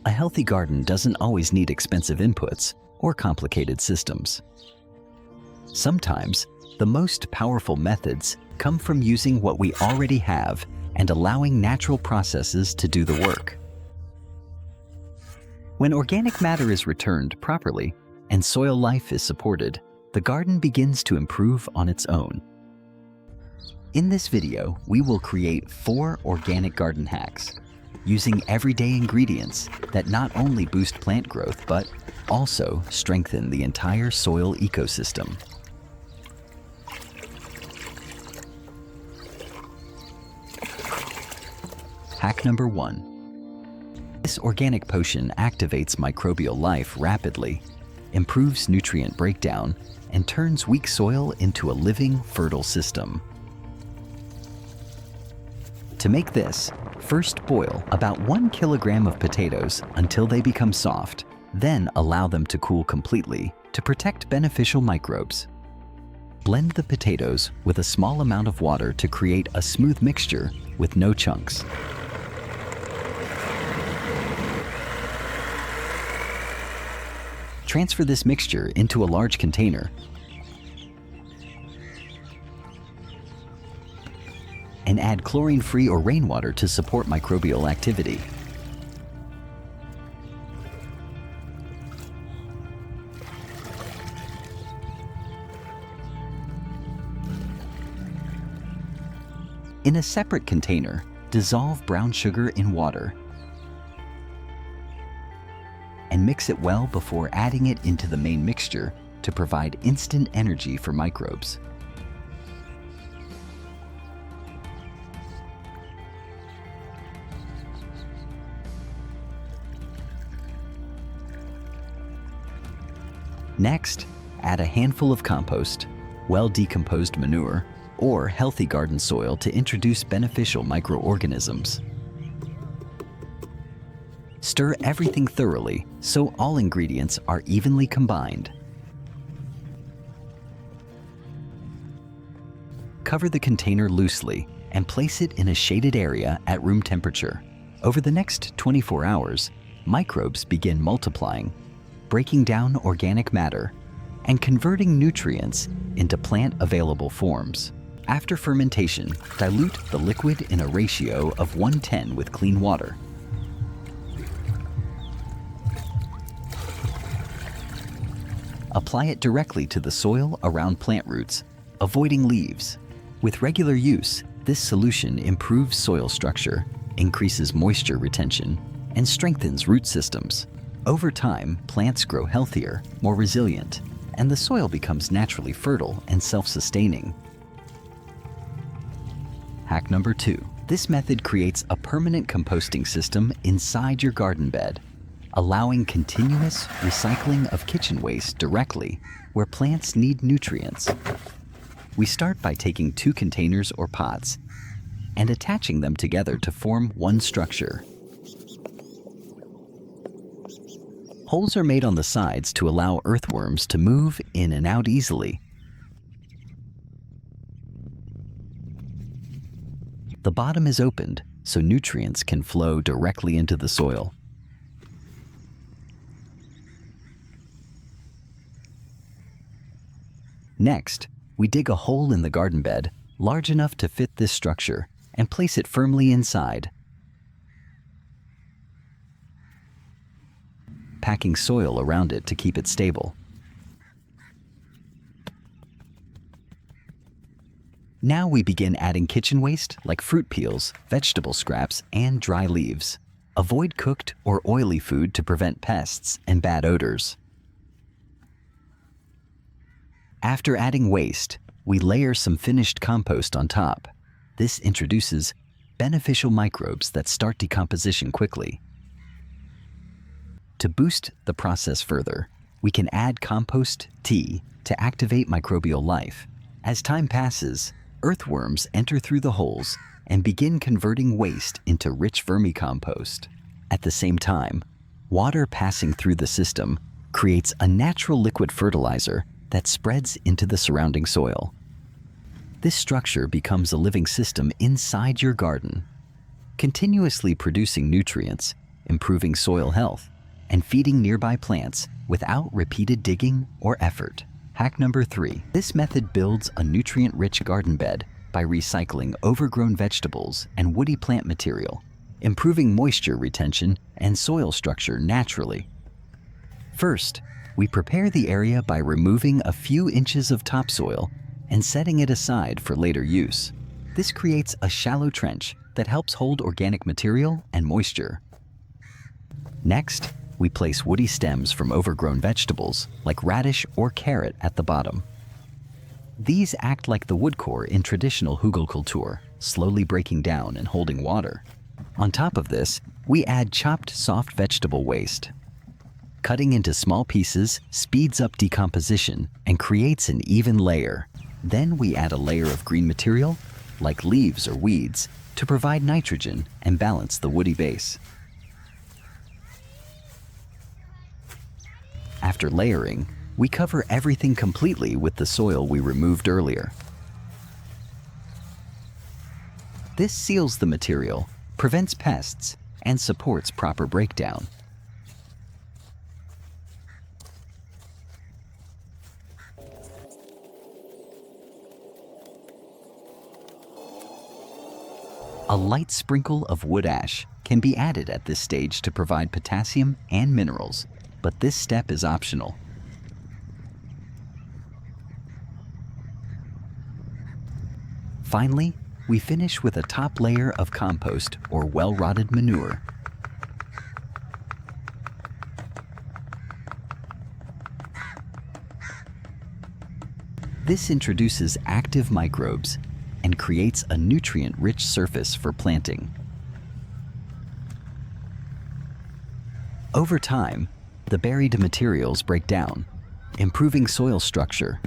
A healthy garden doesn't always need expensive inputs or complicated systems. Sometimes, the most powerful methods come from using what we already have and allowing natural processes to do the work. When organic matter is returned properly and soil life is supported, the garden begins to improve on its own. In this video, we will create 4 organic garden hacks using everyday ingredients that not only boost plant growth but also strengthen the entire soil ecosystem. Hack number 1. This organic potion activates microbial life rapidly, improves nutrient breakdown, and turns weak soil into a living, fertile system. To make this, first boil about 1 kilogram of potatoes until they become soft, then allow them to cool completely to protect beneficial microbes. Blend the potatoes with a small amount of water to create a smooth mixture with no chunks. Transfer this mixture into a large container and add chlorine-free or rainwater to support microbial activity. In a separate container, dissolve brown sugar in water and mix it well before adding it into the main mixture to provide instant energy for microbes. Next, add a handful of compost, well-decomposed manure, or healthy garden soil to introduce beneficial microorganisms. Stir everything thoroughly so all ingredients are evenly combined. Cover the container loosely and place it in a shaded area at room temperature. Over the next 24 hours, microbes begin multiplying, breaking down organic matter, and converting nutrients into plant-available forms. After fermentation, dilute the liquid in a ratio of 1:10 with clean water. Apply it directly to the soil around plant roots, avoiding leaves. With regular use, this solution improves soil structure, increases moisture retention, and strengthens root systems. Over time, plants grow healthier, more resilient, and the soil becomes naturally fertile and self-sustaining. Hack number 2. This method creates a permanent composting system inside your garden bed, allowing continuous recycling of kitchen waste directly where plants need nutrients. We start by taking 2 containers or pots and attaching them together to form one structure. Holes are made on the sides to allow earthworms to move in and out easily. The bottom is opened so nutrients can flow directly into the soil. Next, we dig a hole in the garden bed large enough to fit this structure and place it firmly inside, packing soil around it to keep it stable. Now we begin adding kitchen waste like fruit peels, vegetable scraps, and dry leaves. Avoid cooked or oily food to prevent pests and bad odors. After adding waste, we layer some finished compost on top. This introduces beneficial microbes that start decomposition quickly. To boost the process further, we can add compost tea to activate microbial life. As time passes, earthworms enter through the holes and begin converting waste into rich vermicompost. At the same time, water passing through the system creates a natural liquid fertilizer that spreads into the surrounding soil. This structure becomes a living system inside your garden, continuously producing nutrients, improving soil health and feeding nearby plants without repeated digging or effort. Hack number 3. This method builds a nutrient-rich garden bed by recycling overgrown vegetables and woody plant material, improving moisture retention and soil structure naturally. First, we prepare the area by removing a few inches of topsoil and setting it aside for later use. This creates a shallow trench that helps hold organic material and moisture. Next, we place woody stems from overgrown vegetables like radish or carrot at the bottom. These act like the wood core in traditional hegukulture, slowly breaking down and holding water. On top of this, we add chopped soft vegetable waste. Cutting into small pieces speeds up decomposition and creates an even layer. Then we add a layer of green material, like leaves or weeds, to provide nitrogen and balance the woody base. After layering, we cover everything completely with the soil we removed earlier. This seals the material, prevents pests, and supports proper breakdown. A light sprinkle of wood ash can be added at this stage to provide potassium and minerals, but this step is optional. Finally, we finish with a top layer of compost or well-rotted manure. This introduces active microbes and creates a nutrient-rich surface for planting. Over time, the buried materials break down, improving soil structure,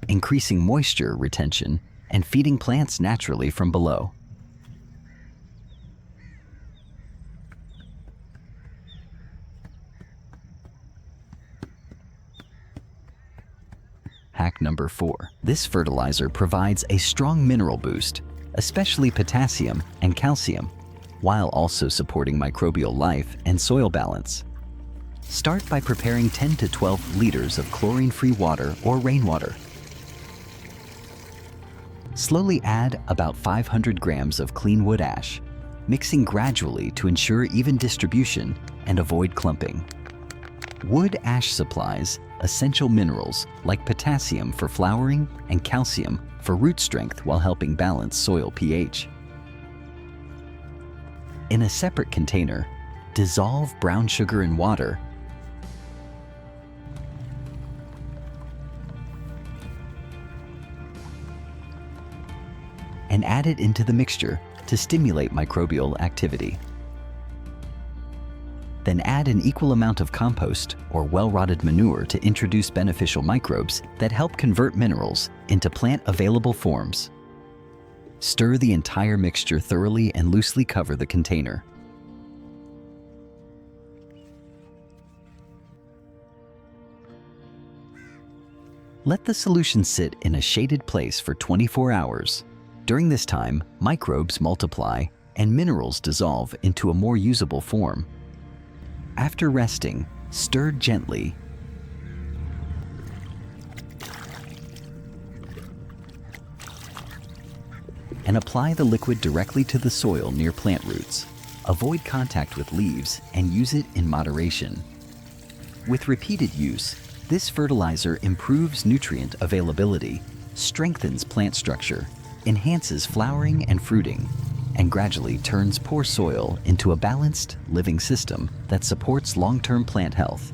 increasing moisture retention, and feeding plants naturally from below. Hack number 4. This fertilizer provides a strong mineral boost, especially potassium and calcium, while also supporting microbial life and soil balance. Start by preparing 10 to 12 liters of chlorine-free water or rainwater. Slowly add about 500 grams of clean wood ash, mixing gradually to ensure even distribution and avoid clumping. Wood ash supplies essential minerals like potassium for flowering and calcium for root strength while helping balance soil pH. In a separate container, dissolve brown sugar in water and add it into the mixture to stimulate microbial activity. Then add an equal amount of compost or well-rotted manure to introduce beneficial microbes that help convert minerals into plant-available forms. Stir the entire mixture thoroughly and loosely cover the container. Let the solution sit in a shaded place for 24 hours. During this time, microbes multiply and minerals dissolve into a more usable form. After resting, stir gently and apply the liquid directly to the soil near plant roots. Avoid contact with leaves and use it in moderation. With repeated use, this fertilizer improves nutrient availability, strengthens plant structure, enhances flowering and fruiting, and gradually turns poor soil into a balanced, living system that supports long-term plant health.